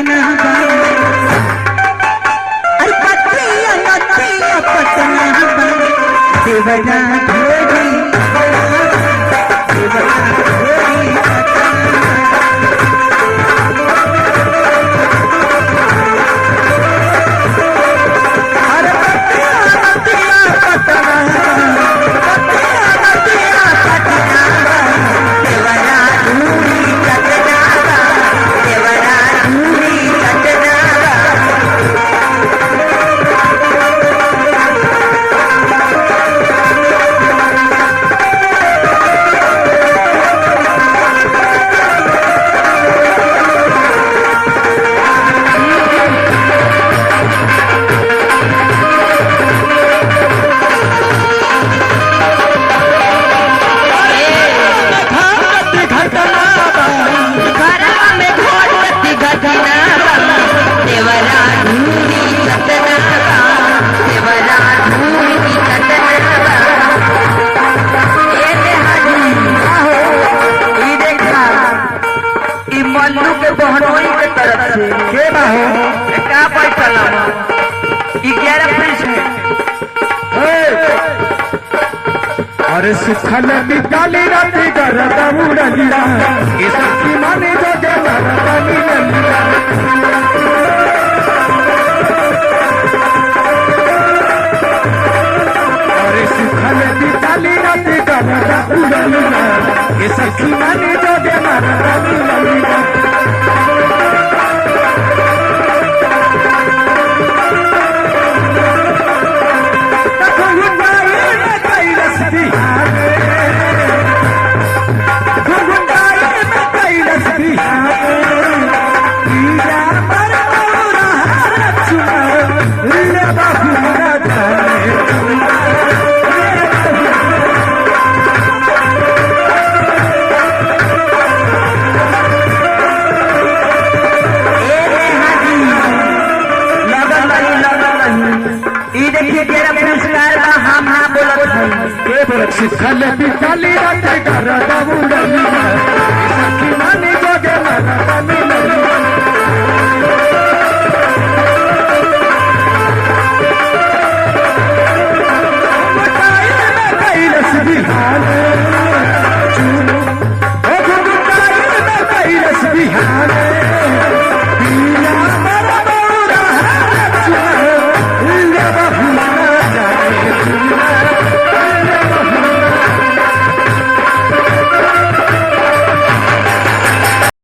पटना अरे पतिया पतिया पटना देवरा ढोरी देवरा ढोरी अरे पतिया पतिया पटना पतिया पतिया पटना देवरा ढोरी पटना देवरा ढोरी पटना बहनोई के तरफ से के बा हो का पैसा ला 11 पीस है अरे सुखल निकाली राती गरदा उड़लिया ये सब की माने जो गरदा मिललिया अरे सुखल निकाली राती गरदा उड़लिया ये सब की माने जो गरदा मिललिया सुखल निकाली राती गरदा उड़लिया सखी मानी जोगे गरदा मिललिया गुटाई में कैलस बिहान चुनो ओ गुटाई में कैलस बिहान